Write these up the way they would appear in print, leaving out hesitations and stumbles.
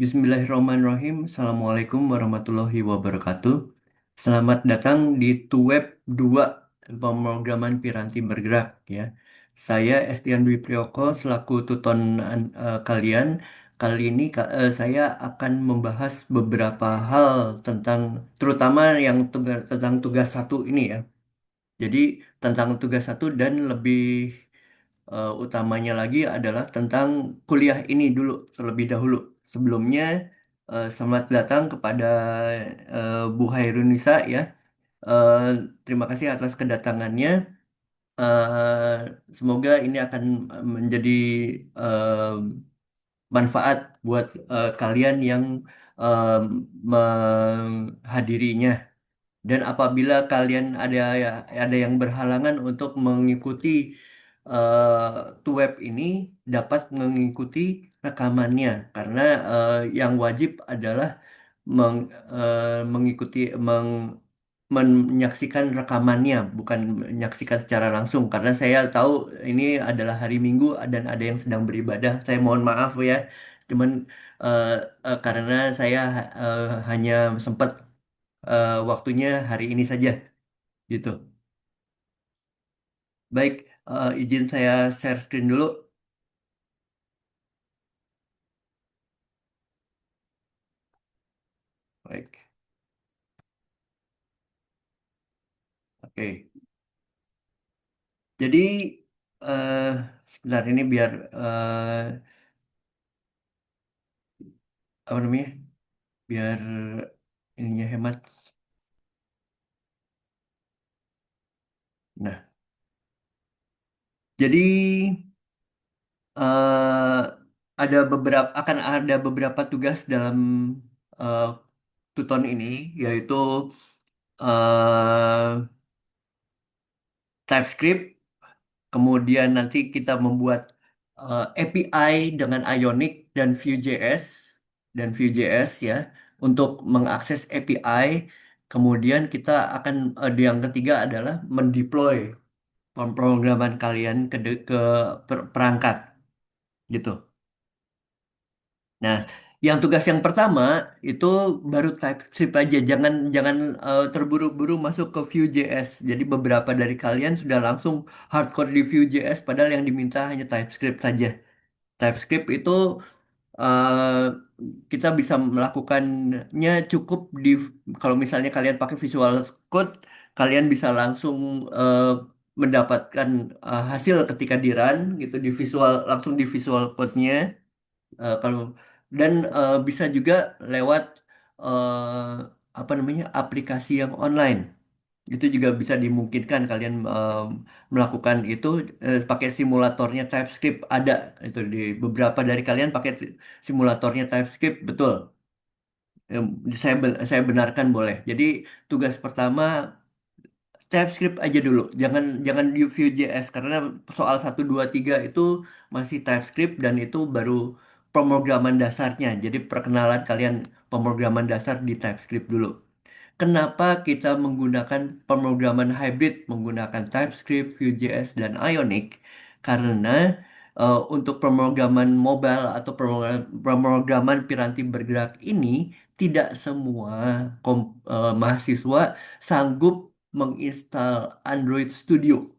Bismillahirrahmanirrahim. Assalamualaikum warahmatullahi wabarakatuh. Selamat datang di Tuweb 2 pemrograman Piranti Bergerak ya. Saya Estian Dwi Priyoko selaku tuton kalian. Kali ini saya akan membahas beberapa hal tentang terutama yang tentang tugas satu ini ya. Jadi tentang tugas satu dan lebih utamanya lagi adalah tentang kuliah ini dulu terlebih dahulu. Sebelumnya, selamat datang kepada Bu Hairunisa ya. Eh, Terima kasih atas kedatangannya. Semoga ini akan menjadi eh, manfaat buat kalian yang eh, menghadirinya. Dan apabila kalian ada yang berhalangan untuk mengikuti web ini, dapat mengikuti rekamannya karena yang wajib adalah mengikuti menyaksikan rekamannya, bukan menyaksikan secara langsung. Karena saya tahu ini adalah hari Minggu dan ada yang sedang beribadah. Saya mohon maaf ya, cuman eh, karena saya hanya sempat waktunya hari ini saja gitu. Baik, izin saya share screen dulu. Baik, oke. Jadi eh sebentar ini biar apa namanya? Biar ininya hemat. Nah, jadi eh akan ada beberapa tugas dalam eh, tuton ini, yaitu eh TypeScript. Kemudian nanti kita membuat API dengan Ionic dan Vue.js ya untuk mengakses API. Kemudian kita akan yang ketiga adalah mendeploy pemrograman kalian ke perangkat gitu. Nah, yang tugas yang pertama itu baru TypeScript aja, jangan jangan terburu-buru masuk ke Vue.js. Jadi beberapa dari kalian sudah langsung hardcore di Vue.js, padahal yang diminta hanya TypeScript saja. TypeScript itu eh, kita bisa melakukannya cukup di kalau misalnya kalian pakai Visual Code, kalian bisa langsung mendapatkan hasil ketika di run gitu di visual langsung di Visual Code-nya. Kalau dan bisa juga lewat apa namanya aplikasi yang online. Itu juga bisa dimungkinkan kalian melakukan itu pakai simulatornya TypeScript ada itu di beberapa dari kalian pakai simulatornya TypeScript betul. Saya benarkan boleh. Jadi tugas pertama TypeScript aja dulu, jangan jangan di Vue.js karena soal 1, 2, 3 itu masih TypeScript dan itu baru pemrograman dasarnya. Jadi perkenalan kalian pemrograman dasar di TypeScript dulu. Kenapa kita menggunakan pemrograman hybrid menggunakan TypeScript, Vue.js, dan Ionic? Karena untuk pemrograman mobile atau pemrograman piranti bergerak ini tidak semua mahasiswa sanggup menginstal Android Studio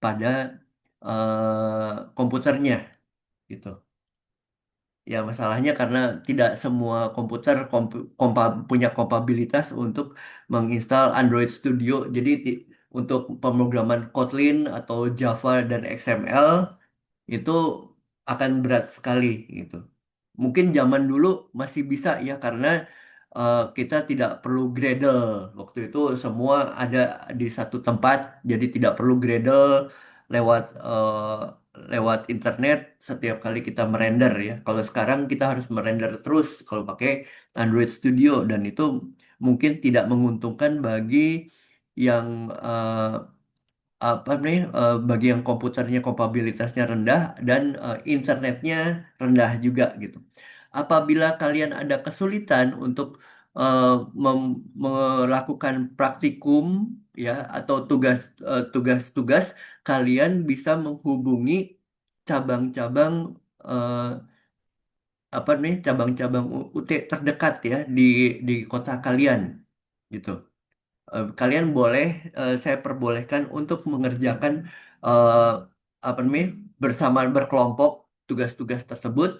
pada komputernya gitu. Ya, masalahnya karena tidak semua komputer punya kapabilitas untuk menginstal Android Studio. Jadi untuk pemrograman Kotlin atau Java dan XML itu akan berat sekali gitu. Mungkin zaman dulu masih bisa ya karena kita tidak perlu Gradle. Waktu itu semua ada di satu tempat, jadi tidak perlu Gradle lewat lewat internet setiap kali kita merender ya. Kalau sekarang kita harus merender terus kalau pakai Android Studio dan itu mungkin tidak menguntungkan bagi yang apa nih bagi yang komputernya kapabilitasnya rendah dan internetnya rendah juga gitu. Apabila kalian ada kesulitan untuk eh, melakukan praktikum ya atau tugas-tugas, kalian bisa menghubungi cabang-cabang eh, apa nih cabang-cabang UT terdekat ya di kota kalian gitu. Kalian boleh saya perbolehkan untuk mengerjakan eh, apa namanya bersama berkelompok tugas-tugas tersebut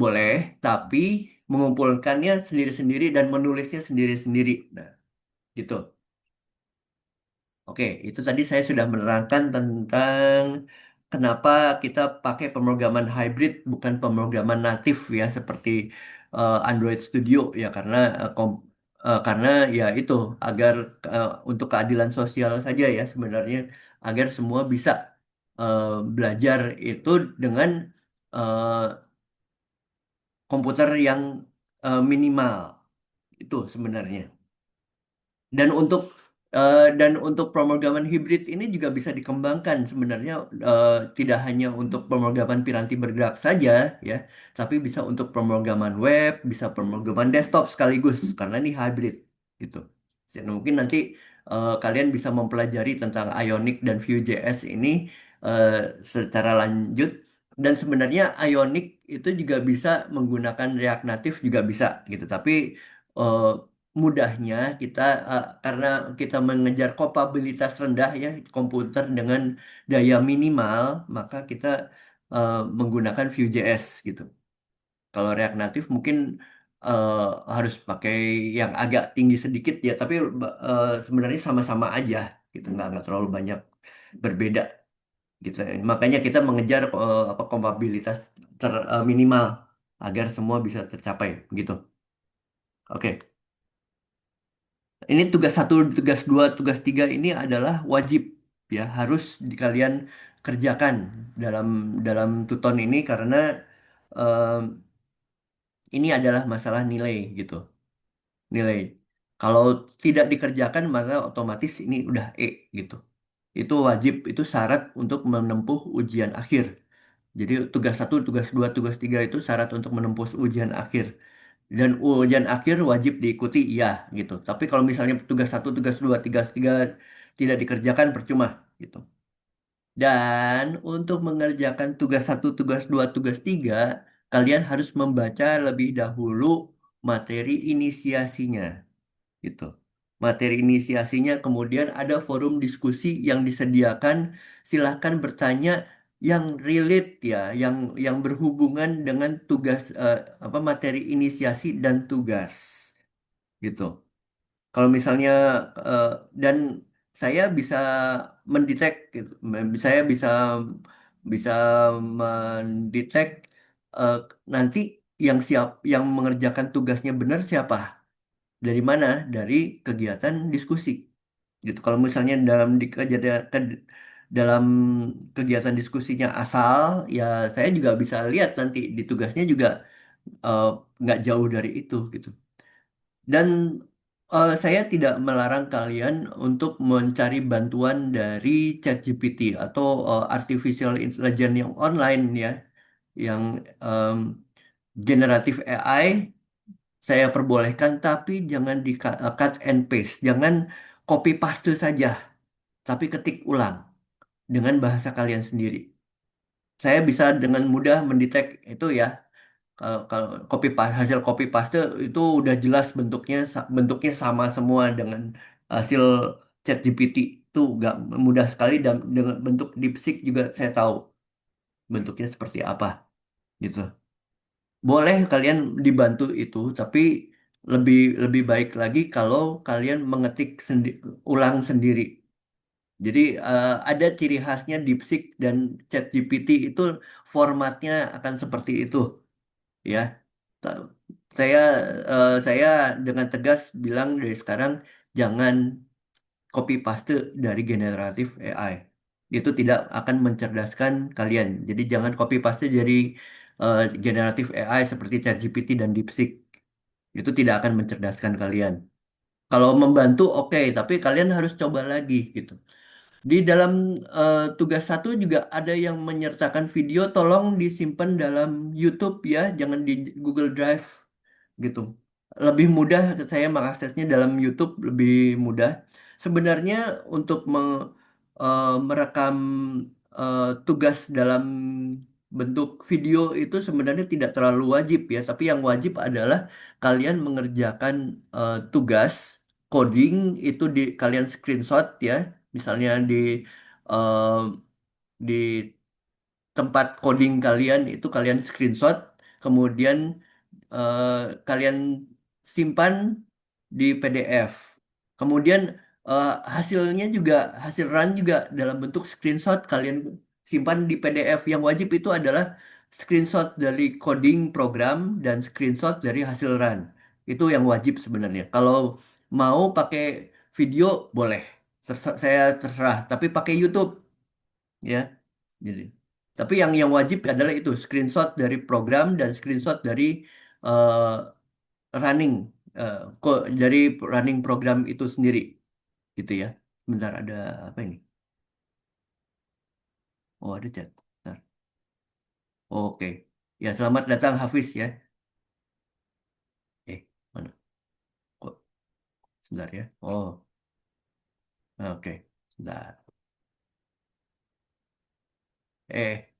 boleh, tapi mengumpulkannya sendiri-sendiri dan menulisnya sendiri-sendiri. Nah, gitu. Oke, itu tadi saya sudah menerangkan tentang kenapa kita pakai pemrograman hybrid bukan pemrograman natif ya seperti Android Studio ya karena ya itu agar untuk keadilan sosial saja ya sebenarnya agar semua bisa eh, belajar itu dengan eh, komputer yang minimal itu sebenarnya. Dan untuk pemrograman hibrid ini juga bisa dikembangkan sebenarnya tidak hanya untuk pemrograman piranti bergerak saja ya, tapi bisa untuk pemrograman web, bisa pemrograman desktop sekaligus karena ini hybrid gitu. Jadi mungkin nanti kalian bisa mempelajari tentang Ionic dan Vue.js ini eh, secara lanjut dan sebenarnya Ionic itu juga bisa menggunakan React Native juga bisa gitu. Tapi eh, mudahnya kita karena kita mengejar kapabilitas rendah ya komputer dengan daya minimal maka kita menggunakan Vue.js gitu. Kalau React Native mungkin eh, harus pakai yang agak tinggi sedikit ya tapi sebenarnya sama-sama aja gitu nggak terlalu banyak berbeda gitu. Makanya kita mengejar apa kompabilitas minimal agar semua bisa tercapai begitu. Oke. Ini tugas satu, tugas dua, tugas tiga ini adalah wajib ya harus kalian kerjakan dalam dalam tuton ini karena em, ini adalah masalah nilai gitu, nilai. Kalau tidak dikerjakan maka otomatis ini udah E gitu. Itu wajib, itu syarat untuk menempuh ujian akhir. Jadi tugas satu, tugas dua, tugas tiga itu syarat untuk menempuh ujian akhir. Dan ujian akhir wajib diikuti, iya gitu. Tapi kalau misalnya tugas satu, tugas dua, tiga, tiga tidak dikerjakan percuma gitu. Dan untuk mengerjakan tugas satu, tugas dua, tugas tiga, kalian harus membaca lebih dahulu materi inisiasinya gitu. Materi inisiasinya kemudian ada forum diskusi yang disediakan. Silahkan bertanya yang relate ya, yang berhubungan dengan tugas apa materi inisiasi dan tugas gitu. Kalau misalnya eh, dan saya bisa mendetek gitu. Saya bisa bisa mendetek eh, nanti yang mengerjakan tugasnya benar siapa? Dari mana? Dari kegiatan diskusi. Gitu. Kalau misalnya dalam kegiatan diskusinya asal, ya saya juga bisa lihat nanti di tugasnya juga eh, nggak jauh dari itu gitu. Dan saya tidak melarang kalian untuk mencari bantuan dari ChatGPT atau artificial intelligence yang online ya, yang em, generatif AI saya perbolehkan, tapi jangan di cut and paste, jangan copy paste saja, tapi ketik ulang dengan bahasa kalian sendiri. Saya bisa dengan mudah mendetek itu ya. Kalau hasil copy paste itu udah jelas bentuknya sama semua dengan hasil ChatGPT itu nggak mudah sekali dan dengan bentuk DeepSeek juga saya tahu bentuknya seperti apa gitu. Boleh kalian dibantu itu, tapi lebih lebih baik lagi kalau kalian mengetik ulang sendiri. Jadi ada ciri khasnya DeepSeek dan ChatGPT itu formatnya akan seperti itu, ya. Ta- Saya saya dengan tegas bilang dari sekarang jangan copy paste dari generatif AI. Itu tidak akan mencerdaskan kalian. Jadi jangan copy paste dari generatif AI seperti ChatGPT dan DeepSeek. Itu tidak akan mencerdaskan kalian. Kalau membantu oke, tapi kalian harus coba lagi gitu. Di dalam tugas satu juga ada yang menyertakan video, tolong disimpan dalam YouTube ya, jangan di Google Drive gitu. Lebih mudah saya mengaksesnya dalam YouTube lebih mudah. Sebenarnya untuk merekam tugas dalam bentuk video itu sebenarnya tidak terlalu wajib ya, tapi yang wajib adalah kalian mengerjakan tugas coding itu di kalian screenshot ya, misalnya eh, di tempat coding kalian itu kalian screenshot, kemudian eh, kalian simpan di PDF. Kemudian hasilnya juga hasil run juga dalam bentuk screenshot kalian simpan di PDF. Yang wajib itu adalah screenshot dari coding program dan screenshot dari hasil run. Itu yang wajib sebenarnya. Kalau mau pakai video boleh. Saya terserah, tapi pakai YouTube ya. Jadi, tapi yang wajib adalah itu screenshot dari program dan screenshot dari eh, running dari running program itu sendiri gitu ya. Bentar ada apa ini? Oh, ada chat. Bentar. Oke. Ya, selamat datang Hafiz ya. Mana? Kok sebentar ya. Oh, oke. Sebentar.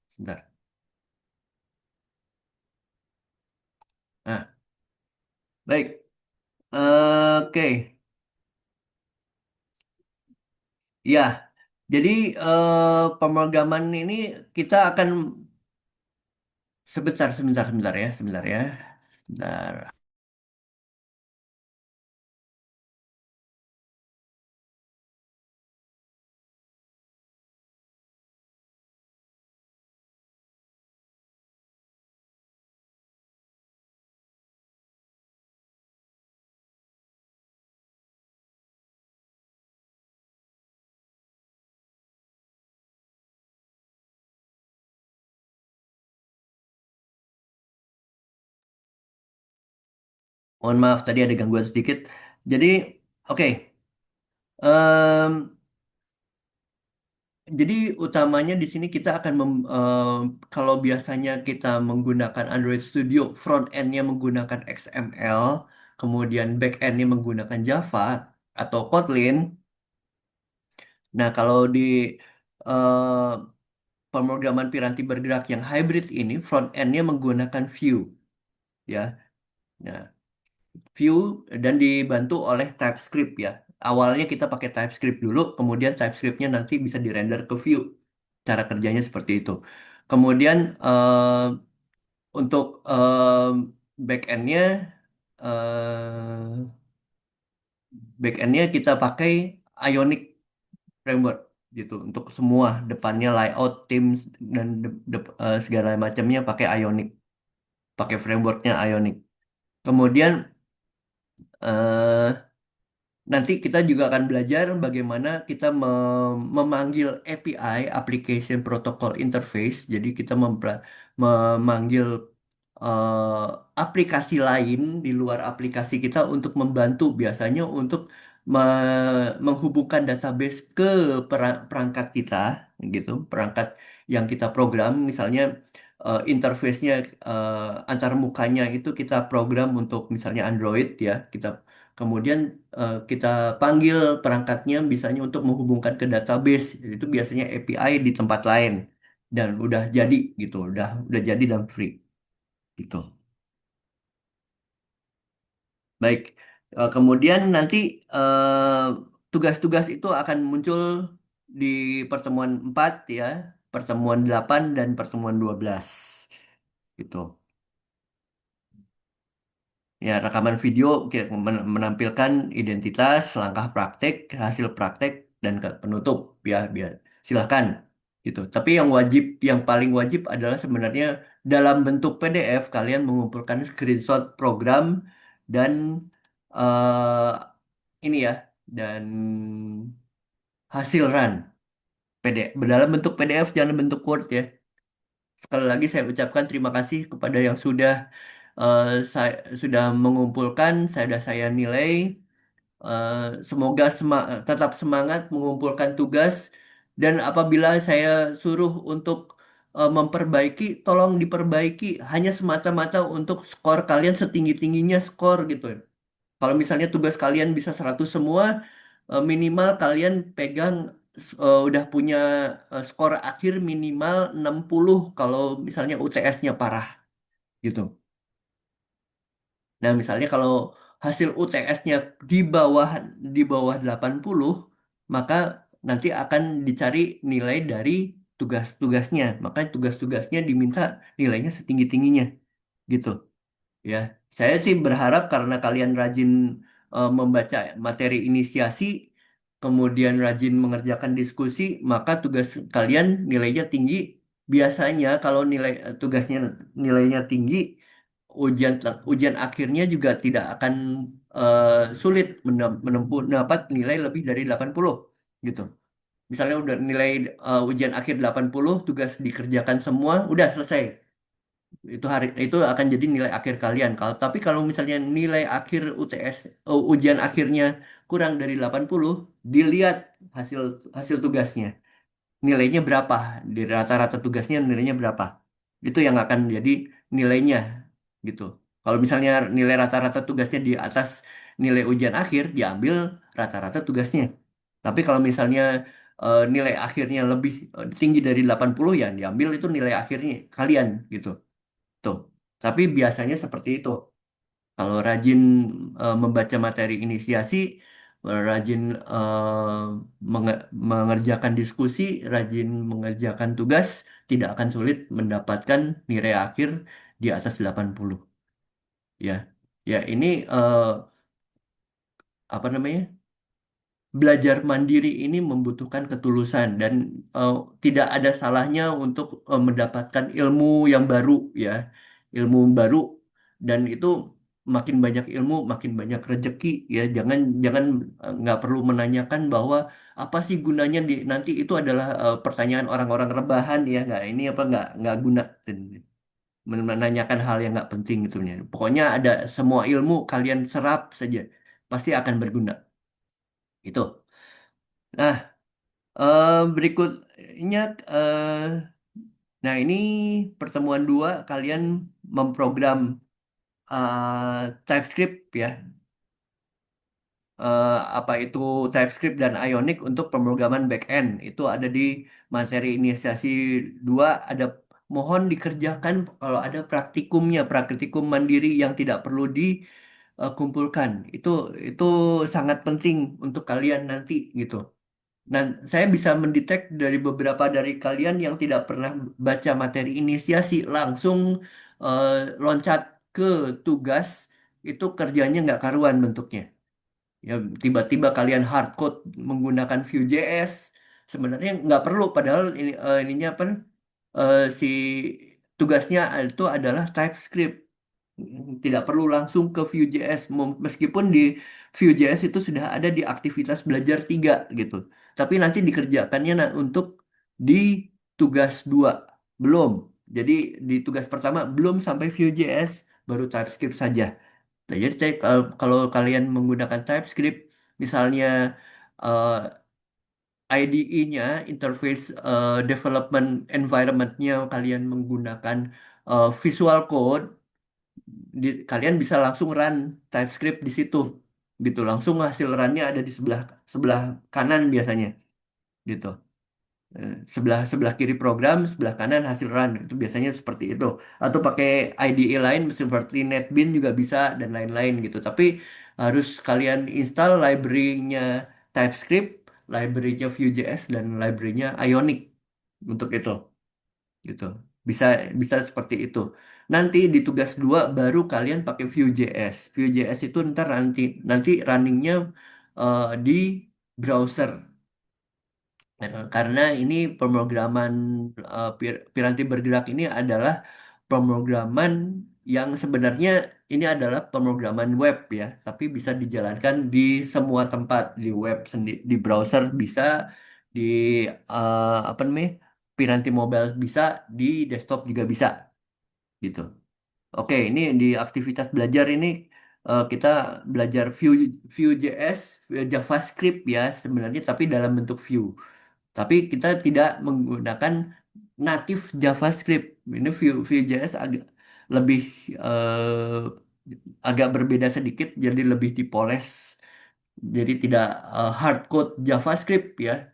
Sebentar. Nah, baik. Oke. Ya. Jadi pemrograman ini kita akan sebentar ya, sebentar ya. Sebentar. Mohon maaf tadi ada gangguan sedikit. Jadi, oke. Em, jadi utamanya di sini kita akan kalau biasanya kita menggunakan Android Studio, front end-nya menggunakan XML, kemudian back end-nya menggunakan Java atau Kotlin. Nah, kalau di eh, pemrograman piranti bergerak yang hybrid ini, front end-nya menggunakan Vue, ya. Nah, Vue dan dibantu oleh TypeScript ya. Awalnya kita pakai TypeScript dulu, kemudian TypeScript-nya nanti bisa dirender ke Vue. Cara kerjanya seperti itu. Kemudian untuk back-end-nya back-end-nya kita pakai Ionic Framework gitu. Untuk semua depannya layout, themes dan segala macamnya pakai Ionic, pakai frameworknya Ionic. Kemudian eh, nanti kita juga akan belajar bagaimana kita memanggil API, Application Protocol Interface. Jadi kita memanggil eh, aplikasi lain di luar aplikasi kita untuk membantu biasanya untuk menghubungkan database ke perangkat kita, gitu. Perangkat yang kita program, misalnya interface-nya antar mukanya itu kita program untuk misalnya Android ya. Kemudian kita panggil perangkatnya misalnya untuk menghubungkan ke database. Itu biasanya API di tempat lain dan udah jadi gitu, udah jadi dan free gitu. Baik. Kemudian nanti eh, tugas-tugas itu akan muncul di pertemuan 4 ya, pertemuan 8 dan pertemuan 12 gitu. Ya, rekaman video menampilkan identitas, langkah praktek, hasil praktek, dan penutup. Ya, biar silahkan gitu. Tapi yang paling wajib adalah sebenarnya dalam bentuk PDF kalian mengumpulkan screenshot program dan ini ya, dan hasil run PDF. Dalam bentuk PDF jangan bentuk Word ya. Sekali lagi saya ucapkan terima kasih kepada yang saya sudah mengumpulkan, saya nilai. Semoga tetap semangat mengumpulkan tugas dan apabila saya suruh untuk memperbaiki, tolong diperbaiki hanya semata-mata untuk skor kalian setinggi-tingginya skor gitu. Kalau misalnya tugas kalian bisa 100 semua, minimal kalian pegang udah punya skor akhir minimal 60 kalau misalnya UTS-nya parah gitu. Nah, misalnya kalau hasil UTS-nya di bawah 80, maka nanti akan dicari nilai dari tugas-tugasnya. Maka tugas-tugasnya diminta nilainya setinggi-tingginya gitu. Ya, saya sih berharap karena kalian rajin membaca materi inisiasi, kemudian rajin mengerjakan diskusi, maka tugas kalian nilainya tinggi. Biasanya kalau tugasnya nilainya tinggi, ujian akhirnya juga tidak akan sulit mendapat nilai lebih dari 80 gitu. Misalnya udah nilai ujian akhir 80, tugas dikerjakan semua, udah selesai itu akan jadi nilai akhir kalian. Kalau misalnya nilai akhir UTS ujian akhirnya kurang dari 80, dilihat hasil hasil tugasnya. Nilainya berapa? Di rata-rata tugasnya nilainya berapa? Itu yang akan jadi nilainya gitu. Kalau misalnya nilai rata-rata tugasnya di atas nilai ujian akhir, diambil rata-rata tugasnya. Tapi kalau misalnya nilai akhirnya lebih tinggi dari 80, ya diambil itu nilai akhirnya kalian gitu. Tuh. Tapi biasanya seperti itu. Kalau rajin membaca materi inisiasi, rajin mengerjakan diskusi, rajin mengerjakan tugas, tidak akan sulit mendapatkan nilai akhir di atas 80. Ya. Ya, ini apa namanya? Belajar mandiri ini membutuhkan ketulusan dan eh, tidak ada salahnya untuk mendapatkan ilmu yang baru ya, ilmu baru dan itu makin banyak ilmu makin banyak rezeki ya. Jangan jangan nggak perlu menanyakan bahwa apa sih gunanya nanti itu adalah pertanyaan orang-orang rebahan ya, nggak ini apa nggak guna dan menanyakan hal yang nggak penting itu. Pokoknya ada semua ilmu kalian serap saja pasti akan berguna itu. Nah, berikutnya, nah ini pertemuan dua kalian memprogram TypeScript ya. Apa itu TypeScript dan Ionic untuk pemrograman backend itu ada di materi inisiasi dua. Ada mohon dikerjakan kalau ada praktikum mandiri yang tidak perlu dikumpulkan. Itu sangat penting untuk kalian nanti gitu. Nah, saya bisa mendetek dari beberapa dari kalian yang tidak pernah baca materi inisiasi langsung eh, loncat ke tugas, itu kerjanya nggak karuan bentuknya. Ya, tiba-tiba kalian hard code menggunakan Vue.js, sebenarnya nggak perlu. Padahal ininya apa? Si tugasnya itu adalah TypeScript. Tidak perlu langsung ke Vue.js, meskipun di Vue.js itu sudah ada di aktivitas belajar 3 gitu. Tapi nanti dikerjakannya untuk di tugas 2 belum. Jadi di tugas pertama belum sampai Vue.js, baru TypeScript saja. Nah, jadi kalau kalian menggunakan TypeScript, misalnya eh, IDE-nya, Interface Development Environment-nya kalian menggunakan Visual Code, kalian bisa langsung run TypeScript di situ gitu. Langsung hasil run-nya ada di sebelah sebelah kanan biasanya gitu. Sebelah sebelah kiri program, sebelah kanan hasil run. Itu biasanya seperti itu. Atau pakai IDE lain seperti NetBeans juga bisa dan lain-lain gitu. Tapi harus kalian install library-nya TypeScript, library-nya Vue.js dan library-nya Ionic untuk itu gitu. Bisa bisa seperti itu. Nanti di tugas 2 baru kalian pakai Vue.js. Vue.js itu ntar nanti runningnya di browser. Karena ini pemrograman piranti bergerak ini adalah pemrograman yang sebenarnya ini adalah pemrograman web ya, tapi bisa dijalankan di semua tempat, di web sendiri, di browser bisa, di apa namanya, piranti mobile bisa, di desktop juga bisa gitu. Oke, ini di aktivitas belajar ini kita belajar Vue.js, JavaScript ya sebenarnya, tapi dalam bentuk Vue. Tapi kita tidak menggunakan native JavaScript. Ini Vue.js lebih agak berbeda sedikit, jadi lebih dipoles. Jadi tidak hard code JavaScript ya.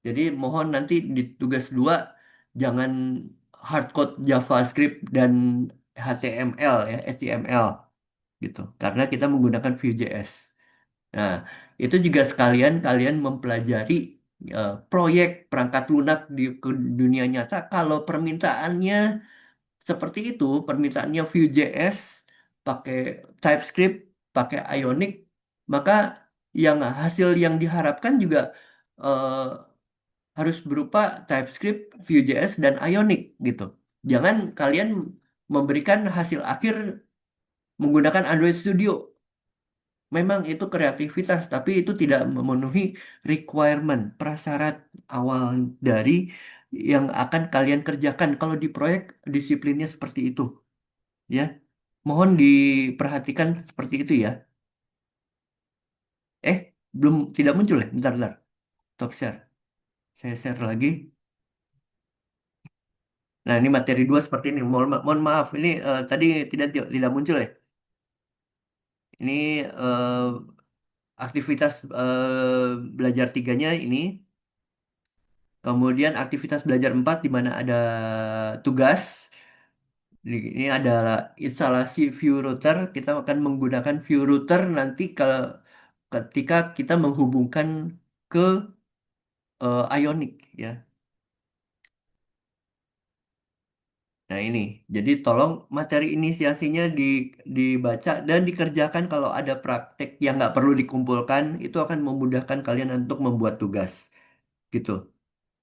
Jadi mohon nanti di tugas 2 jangan hardcode JavaScript dan HTML ya, HTML gitu. Karena kita menggunakan Vue.js. Nah, itu juga sekalian kalian mempelajari proyek perangkat lunak di dunia nyata kalau permintaannya seperti itu, permintaannya Vue.js pakai TypeScript, pakai Ionic, maka yang hasil yang diharapkan juga eh, harus berupa TypeScript, Vue.js, dan Ionic gitu. Jangan kalian memberikan hasil akhir menggunakan Android Studio. Memang itu kreativitas, tapi itu tidak memenuhi requirement, prasyarat awal dari yang akan kalian kerjakan kalau di proyek disiplinnya seperti itu, ya. Mohon diperhatikan seperti itu ya. Eh, belum tidak muncul ya? Bentar, bentar. Top share. Saya share lagi. Nah, ini materi 2 seperti ini. Mohon maaf, ini tadi tidak muncul ya. Ini aktivitas belajar tiganya ini. Kemudian aktivitas belajar 4 di mana ada tugas. Ini adalah instalasi view router. Kita akan menggunakan view router nanti kalau ketika kita menghubungkan ke Ionic ya. Nah ini, jadi tolong materi inisiasinya dibaca dan dikerjakan kalau ada praktek yang nggak perlu dikumpulkan, itu akan memudahkan kalian untuk membuat tugas gitu.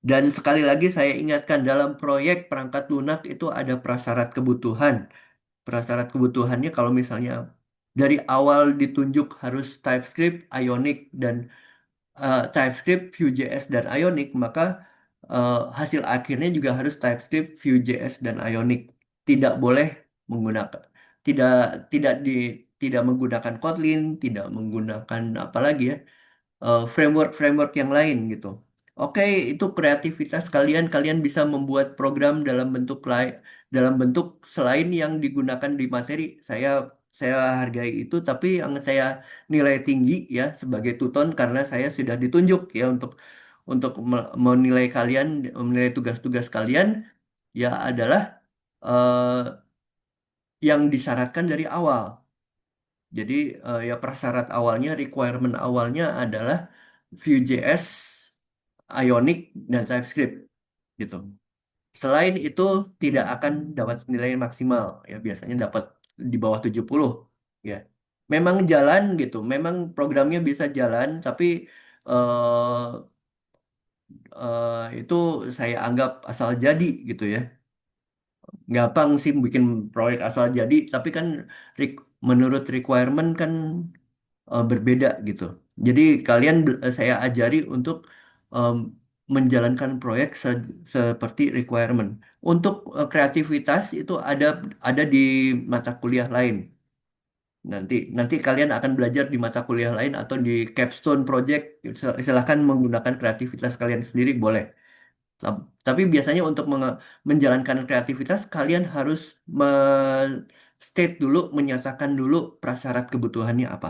Dan sekali lagi saya ingatkan dalam proyek perangkat lunak itu ada prasyarat kebutuhan. Prasyarat kebutuhannya kalau misalnya dari awal ditunjuk harus TypeScript, Ionic, dan TypeScript, Vue.js, dan Ionic, maka hasil akhirnya juga harus TypeScript, Vue.js, dan Ionic. Tidak boleh menggunakan, tidak tidak di tidak menggunakan Kotlin, tidak menggunakan apa lagi ya, framework-framework yang lain gitu. Oke, itu kreativitas kalian. Kalian bisa membuat program dalam bentuk lain, dalam bentuk selain yang digunakan di materi. Saya hargai itu, tapi yang saya nilai tinggi ya sebagai tuton karena saya sudah ditunjuk ya menilai kalian, menilai tugas-tugas kalian ya adalah eh, yang disyaratkan dari awal. Jadi ya prasyarat awalnya, requirement awalnya adalah Vue.js, Ionic, dan TypeScript gitu. Selain itu tidak akan dapat nilai maksimal ya biasanya dapat di bawah 70 ya. Memang jalan gitu, memang programnya bisa jalan tapi eh, itu saya anggap asal jadi gitu ya. Gampang sih bikin proyek asal jadi tapi kan menurut requirement kan berbeda gitu. Jadi saya ajari untuk em, menjalankan proyek seperti requirement. Untuk kreativitas itu ada di mata kuliah lain. Nanti kalian akan belajar di mata kuliah lain atau di capstone project. Silahkan menggunakan kreativitas kalian sendiri boleh. Tapi biasanya untuk menjalankan kreativitas kalian harus state dulu, menyatakan dulu prasyarat kebutuhannya apa.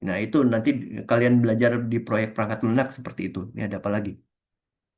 Nah, itu nanti kalian belajar di proyek perangkat lunak seperti itu. Ini ada apa lagi?